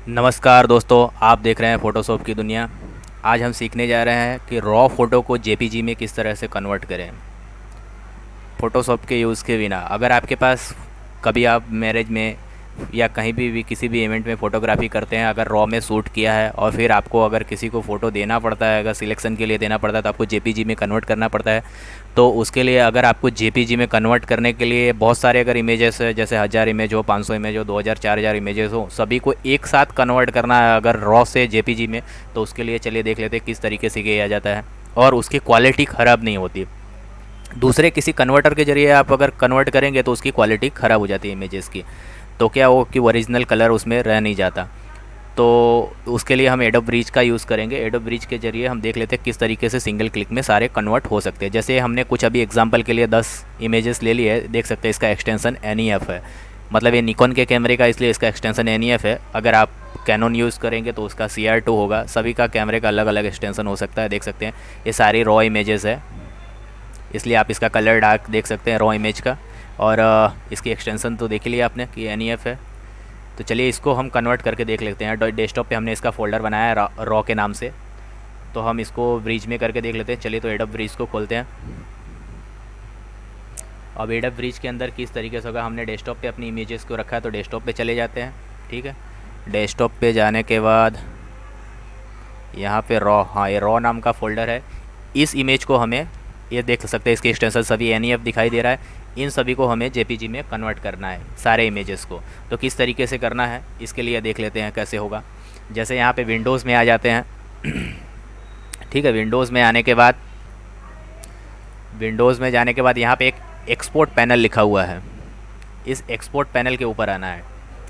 नमस्कार दोस्तों, आप देख रहे हैं फ़ोटोशॉप की दुनिया। आज हम सीखने जा रहे हैं कि रॉ फ़ोटो को जेपीजी में किस तरह से कन्वर्ट करें फ़ोटोशॉप के यूज़ के बिना। अगर आपके पास कभी आप मैरिज में या कहीं भी किसी भी इवेंट में फ़ोटोग्राफी करते हैं, अगर रॉ में शूट किया है और फिर आपको अगर किसी को फ़ोटो देना पड़ता है, अगर सिलेक्शन के लिए देना पड़ता है तो आपको जेपीजी में कन्वर्ट करना पड़ता है। तो उसके लिए अगर आपको जेपीजी में कन्वर्ट करने के लिए बहुत सारे अगर इमेजेस है, जैसे 1000 इमेज हो, 500 इमेज हो, 2000 4000 इमेजेस हो, सभी को एक साथ कन्वर्ट करना है अगर रॉ से जेपीजी में, तो उसके लिए चलिए देख लेते हैं किस तरीके से किया जाता है और उसकी क्वालिटी ख़राब नहीं होती। दूसरे किसी कन्वर्टर के ज़रिए आप अगर कन्वर्ट करेंगे तो उसकी क्वालिटी ख़राब हो जाती है इमेजेस की। तो क्या हो कि ओरिजिनल कलर उसमें रह नहीं जाता। तो उसके लिए हम एडोब ब्रिज का यूज़ करेंगे। एडोब ब्रिज के ज़रिए हम देख लेते हैं किस तरीके से सिंगल क्लिक में सारे कन्वर्ट हो सकते हैं। जैसे हमने कुछ अभी एग्जांपल के लिए 10 इमेजेस ले लिए, देख सकते हैं इसका एक्सटेंशन NEF है। मतलब ये निकॉन के कैमरे का, इसलिए इसका एक्सटेंशन NEF है। अगर आप कैनन यूज़ करेंगे तो उसका CR2 होगा। सभी का कैमरे का अलग अलग एक्सटेंशन हो सकता है। देख सकते हैं ये सारी रॉ इमेजेस है, इसलिए आप इसका कलर डार्क देख सकते हैं रॉ इमेज का। और इसकी एक्सटेंशन तो देख लिया आपने कि NEF है। तो चलिए इसको हम कन्वर्ट करके देख लेते हैं। डेस्कटॉप पे हमने इसका फ़ोल्डर बनाया है रॉ के नाम से, तो हम इसको ब्रिज में करके देख लेते हैं। चलिए तो एडोब ब्रिज को खोलते हैं। अब एडोब ब्रिज के अंदर किस तरीके से होगा, हमने डेस्कटॉप पे अपनी इमेजेस को रखा है तो डेस्कटॉप पे चले जाते हैं। ठीक है, डेस्कटॉप पे जाने के बाद यहाँ पे रॉ, हाँ ये रॉ नाम का फ़ोल्डर है। इस इमेज को हमें, ये देख सकते हैं इसके एक्सटेंशन सभी NEF दिखाई दे रहा है। इन सभी को हमें जेपीजी में कन्वर्ट करना है, सारे इमेजेस को। तो किस तरीके से करना है इसके लिए देख लेते हैं कैसे होगा। जैसे यहाँ पे विंडोज़ में आ जाते हैं। ठीक है, विंडोज़ में आने के बाद, विंडोज़ में जाने के बाद यहाँ पे एक एक्सपोर्ट पैनल लिखा हुआ है। इस एक्सपोर्ट पैनल के ऊपर आना है।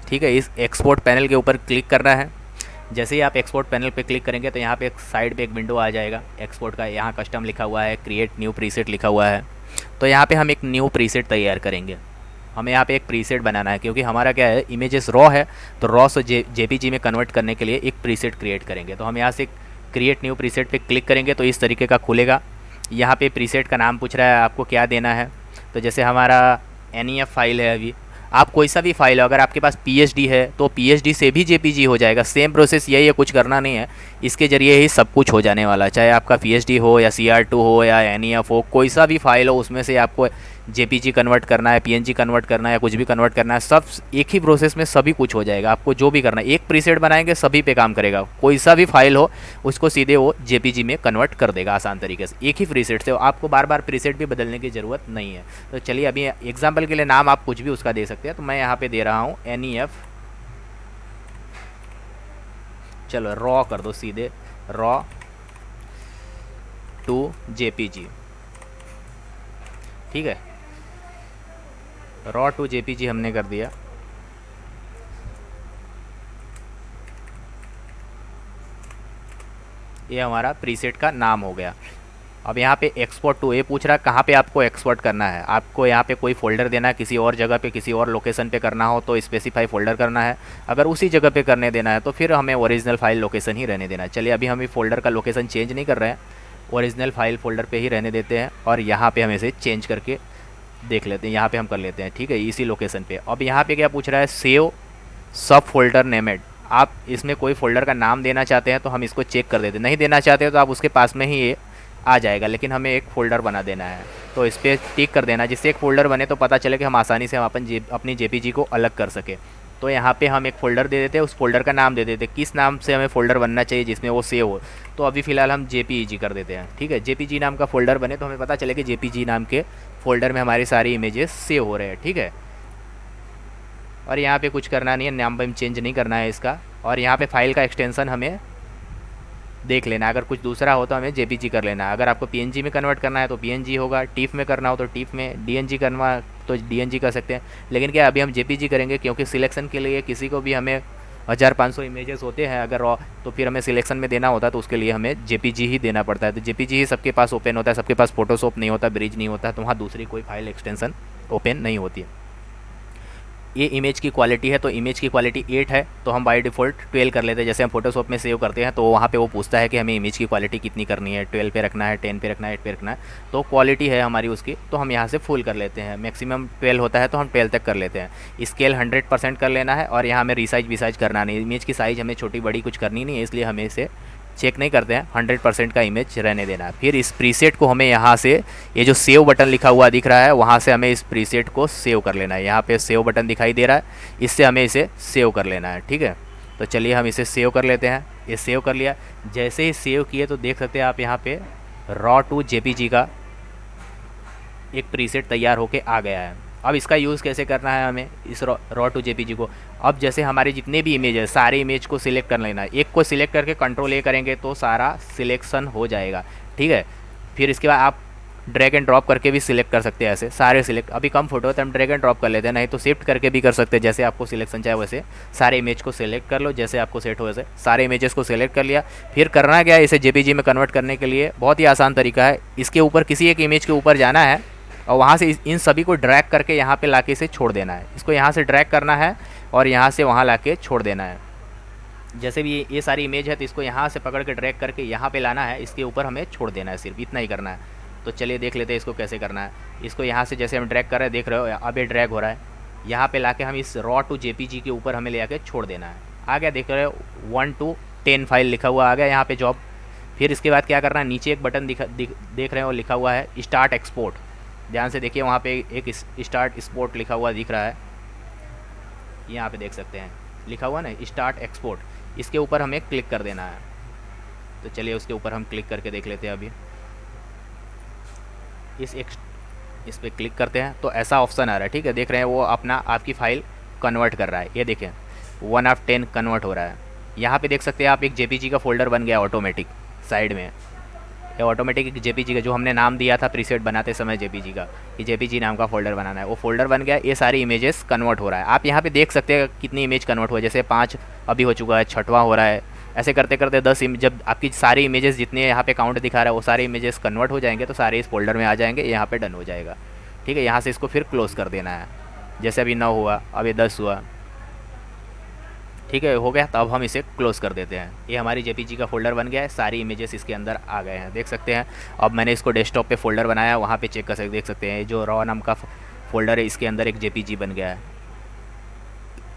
ठीक है, इस एक्सपोर्ट पैनल के ऊपर क्लिक करना है। जैसे ही आप एक्सपोर्ट पैनल पे क्लिक करेंगे तो यहाँ पे एक साइड पे एक विंडो आ जाएगा एक्सपोर्ट का। यहाँ कस्टम लिखा हुआ है, क्रिएट न्यू प्रीसेट लिखा हुआ है। तो यहाँ पे हम एक न्यू प्रीसेट तैयार करेंगे। हमें यहाँ पे एक प्रीसेट बनाना है, क्योंकि हमारा क्या है, इमेजेस रॉ है, तो रॉ से जेपीजी में कन्वर्ट करने के लिए एक प्रीसेट क्रिएट करेंगे। तो हम यहाँ से क्रिएट न्यू प्रीसेट पे क्लिक करेंगे तो इस तरीके का खुलेगा। यहाँ पे प्रीसेट का नाम पूछ रहा है आपको क्या देना है। तो जैसे हमारा NEF फाइल है, अभी आप कोई सा भी फाइल हो, अगर आपके पास PSD है तो PSD से भी जेपीजी हो जाएगा। सेम प्रोसेस यही है, कुछ करना नहीं है, इसके ज़रिए ही सब कुछ हो जाने वाला है। चाहे आपका PSD हो या CR2 हो या NEF हो, कोई सा भी फाइल हो, उसमें से आपको जेपीजी कन्वर्ट करना है, PNG कन्वर्ट करना है, कुछ भी कन्वर्ट करना है, सब एक ही प्रोसेस में सभी कुछ हो जाएगा। आपको जो भी करना है, एक प्रीसेट बनाएंगे सभी पे काम करेगा। कोई सा भी फाइल हो उसको सीधे वो जेपीजी में कन्वर्ट कर देगा आसान तरीके से, एक ही प्रीसेट से। आपको बार बार प्रीसेट भी बदलने की ज़रूरत नहीं है। तो चलिए अभी एग्जाम्पल के लिए नाम आप कुछ भी उसका दे सकते हैं। तो मैं यहाँ पे दे रहा हूँ NEF, चलो रॉ कर दो सीधे, रॉ टू जेपीजी। ठीक है, रॉ टू जेपीजी हमने कर दिया। ये हमारा प्रीसेट का नाम हो गया। अब यहाँ पे एक्सपोर्ट टू, ये पूछ रहा है कहाँ पे आपको एक्सपोर्ट करना है। आपको यहाँ पे कोई फोल्डर देना है, किसी और जगह पे, किसी और लोकेशन पे करना हो तो स्पेसिफाई फोल्डर करना है। अगर उसी जगह पे करने देना है तो फिर हमें ओरिजिनल फाइल लोकेशन ही रहने देना है। चलिए अभी हम फोल्डर का लोकेशन चेंज नहीं कर रहे हैं, ओरिजिनल फाइल फोल्डर पर ही रहने देते हैं। और यहाँ पर हम इसे चेंज करके देख लेते हैं, यहाँ पे हम कर लेते हैं। ठीक है, इसी लोकेशन पे। अब यहाँ पे क्या पूछ रहा है, सेव सब फोल्डर नेमेड। आप इसमें कोई फोल्डर का नाम देना चाहते हैं तो हम इसको चेक कर देते हैं, नहीं देना चाहते हैं तो आप उसके पास में ही ये आ जाएगा, लेकिन हमें एक फ़ोल्डर बना देना है। तो इस पर टिक कर देना, जिससे एक फ़ोल्डर बने तो पता चले कि हम आसानी से हम अपनी जेपीजी को अलग कर सके। तो यहाँ पे हम एक फ़ोल्डर दे देते हैं, उस फोल्डर का नाम दे देते हैं, किस नाम से हमें फ़ोल्डर बनना चाहिए जिसमें वो सेव हो। तो अभी फ़िलहाल हम JPEG कर देते हैं। ठीक है, JPG नाम का फ़ोल्डर बने तो हमें पता चले कि JPG नाम के फ़ोल्डर में हमारी सारी इमेजेस सेव हो रहे हैं। ठीक है, और यहाँ पे कुछ करना नहीं है, नाम हम चेंज नहीं करना है इसका। और यहाँ पे फाइल का एक्सटेंशन हमें देख लेना, अगर कुछ दूसरा हो तो हमें JPG कर लेना। अगर आपको PNG में कन्वर्ट करना है तो PNG होगा, टीफ में करना हो तो टीफ में, DNG करना तो DNG कर सकते हैं। लेकिन क्या अभी हम JPG करेंगे, क्योंकि सिलेक्शन के लिए किसी को भी हमें 1500 इमेजेस होते हैं अगर रॉ, तो फिर हमें सिलेक्शन में देना होता है तो उसके लिए हमें JPG ही देना पड़ता है। तो JPG ही सबके पास ओपन होता है, सबके पास फोटोशॉप नहीं होता, ब्रिज नहीं होता, तो वहाँ दूसरी कोई फाइल एक्सटेंशन ओपन नहीं होती है। ये इमेज की क्वालिटी है, तो इमेज की क्वालिटी 8 है, तो हम बाय डिफ़ॉल्ट 12 कर लेते हैं। जैसे हम फोटोशॉप में सेव करते हैं तो वहाँ पे वो पूछता है कि हमें इमेज की क्वालिटी कितनी करनी है, 12 पे रखना है, 10 पे रखना है, 8 पे रखना है। तो क्वालिटी है हमारी उसकी, तो हम यहाँ से फुल कर लेते हैं। मैक्सिमम 12 होता है तो हम 12 तक कर लेते हैं। स्केल 100% कर लेना है, और यहाँ हमें रिसाइज विसाइज करना नहीं। इमेज की साइज़ हमें छोटी बड़ी कुछ करनी नहीं है, इसलिए हमें इसे चेक नहीं करते हैं, 100% का इमेज रहने देना है। फिर इस प्रीसेट को हमें यहाँ से, ये जो सेव बटन लिखा हुआ दिख रहा है, वहाँ से हमें इस प्रीसेट को सेव कर लेना है। यहाँ पे सेव बटन दिखाई दे रहा है, इससे हमें इसे सेव कर लेना है। ठीक है, तो चलिए हम इसे सेव कर लेते हैं। ये सेव कर लिया। जैसे ही सेव किए तो देख सकते हैं आप यहाँ पे रॉ टू जेपीजी का एक प्रीसेट तैयार होके आ गया है। अब इसका यूज़ कैसे करना है हमें इस रॉ टू जेपीजी को। अब जैसे हमारे जितने भी इमेज है, सारे इमेज को सिलेक्ट कर लेना है। एक को सिलेक्ट करके कंट्रोल ए करेंगे तो सारा सिलेक्शन हो जाएगा। ठीक है, फिर इसके बाद आप ड्रैग एंड ड्रॉप करके भी सिलेक्ट कर सकते हैं, ऐसे सारे सिलेक्ट। अभी कम फोटो है तो हम ड्रैग एंड ड्रॉप कर लेते हैं, नहीं तो शिफ्ट करके भी कर सकते हैं। जैसे आपको सिलेक्शन चाहे वैसे सारे इमेज को सिलेक्ट कर लो, जैसे आपको सेट हो वैसे सारे इमेजेस को सिलेक्ट कर लिया। फिर करना क्या है, इसे जेपीजी में कन्वर्ट करने के लिए बहुत ही आसान तरीका है। इसके ऊपर किसी एक इमेज के ऊपर जाना है और वहाँ से इन सभी को ड्रैग करके यहाँ पे लाके इसे छोड़ देना है। इसको यहाँ से ड्रैग करना है और यहाँ से वहाँ लाके छोड़ देना है। जैसे भी ये सारी इमेज है तो इसको यहाँ से पकड़ के ड्रैग करके यहाँ पे लाना है, इसके ऊपर हमें छोड़ देना है, सिर्फ इतना ही करना है। तो चलिए देख लेते हैं इसको कैसे करना है। इसको यहाँ से जैसे हम ड्रैग कर रहे हैं, देख रहे हो अब ये ड्रैग हो रहा है। यहाँ पे लाके हम इस रॉ टू जेपीजी के ऊपर हमें ले आके छोड़ देना है। आ गया, देख रहे हो 1 to 10 फाइल लिखा हुआ आ गया यहाँ पे जॉब। फिर इसके बाद क्या करना है, नीचे एक बटन देख रहे हो लिखा हुआ है स्टार्ट एक्सपोर्ट। ध्यान से देखिए, वहाँ पे एक स्टार्ट एक्सपोर्ट लिखा हुआ दिख रहा है, यहाँ पे देख सकते हैं लिखा हुआ ना स्टार्ट एक्सपोर्ट। इसके ऊपर हमें क्लिक कर देना है। तो चलिए उसके ऊपर हम क्लिक करके देख लेते हैं। अभी इस पर क्लिक करते हैं तो ऐसा ऑप्शन आ रहा है। ठीक है, देख रहे हैं वो अपना आपकी फ़ाइल कन्वर्ट कर रहा है। ये देखें 1/10 कन्वर्ट हो रहा है। यहाँ पे देख सकते हैं आप एक जेपीजी का फ़ोल्डर बन गया ऑटोमेटिक साइड में। ये ऑटोमेटिक एक जेपीजी का जो हमने नाम दिया था प्रीसेट बनाते समय जेपीजी का, कि जेपीजी नाम का फ़ोल्डर बनाना है, वो फ़ोल्डर बन गया। ये सारी इमेजेस कन्वर्ट हो रहा है। आप यहाँ पे देख सकते हैं कितनी इमेज कन्वर्ट हुआ है। जैसे 5 अभी हो चुका है, 6वां हो रहा है। ऐसे करते करते 10 जब आपकी सारी इमेजेस जितने यहाँ पे काउंट दिखा रहा है वो सारे इमेजेस कन्वर्ट हो जाएंगे तो सारे इस फोल्डर में आ जाएंगे, यहाँ पे डन हो जाएगा। ठीक है, यहाँ से इसको फिर क्लोज़ कर देना है। जैसे अभी 9 हुआ, अब ये 10 हुआ। ठीक है, हो गया। तो अब हम इसे क्लोज़ कर देते हैं। ये हमारी जेपीजी का फ़ोल्डर बन गया है, सारी इमेजेस इसके अंदर आ गए हैं, देख सकते हैं। अब मैंने इसको डेस्कटॉप पे फ़ोल्डर बनाया, वहाँ पे चेक कर सकते, देख सकते हैं जो रॉ नाम का फ़ोल्डर है इसके अंदर एक जेपीजी बन गया है,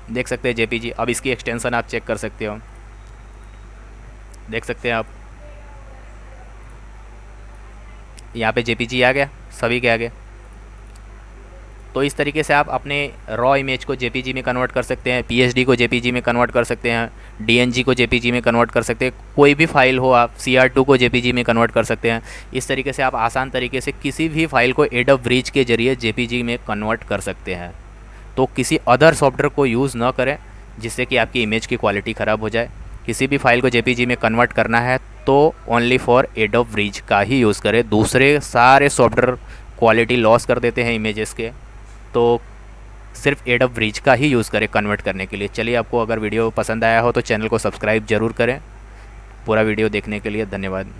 देख सकते हैं जेपीजी। अब इसकी एक्सटेंशन आप चेक कर सकते हो, देख सकते हैं आप यहाँ पे जेपीजी आ गया, सभी के आगे। तो इस तरीके से आप अपने रॉ इमेज को जेपीजी में कन्वर्ट कर सकते हैं, पीएचडी को जेपीजी में कन्वर्ट कर सकते हैं, डीएनजी को जेपीजी में कन्वर्ट कर सकते हैं। कोई भी फाइल हो आप CR2 को जेपीजी में कन्वर्ट कर सकते हैं। इस तरीके से आप आसान तरीके से किसी भी फाइल को एडोब ब्रिज के जरिए जेपीजी में कन्वर्ट कर सकते हैं। तो किसी अदर सॉफ्टवेयर को यूज़ न करें जिससे कि आपकी इमेज की क्वालिटी ख़राब हो जाए। किसी भी फाइल को जेपीजी में कन्वर्ट करना है तो ओनली फॉर एडोब ब्रिज का ही यूज़ करें। दूसरे सारे सॉफ्टवेयर क्वालिटी लॉस कर देते हैं इमेजेस के, तो सिर्फ एडोब ब्रिज का ही यूज़ करें कन्वर्ट करने के लिए। चलिए, आपको अगर वीडियो पसंद आया हो तो चैनल को सब्सक्राइब ज़रूर करें। पूरा वीडियो देखने के लिए धन्यवाद।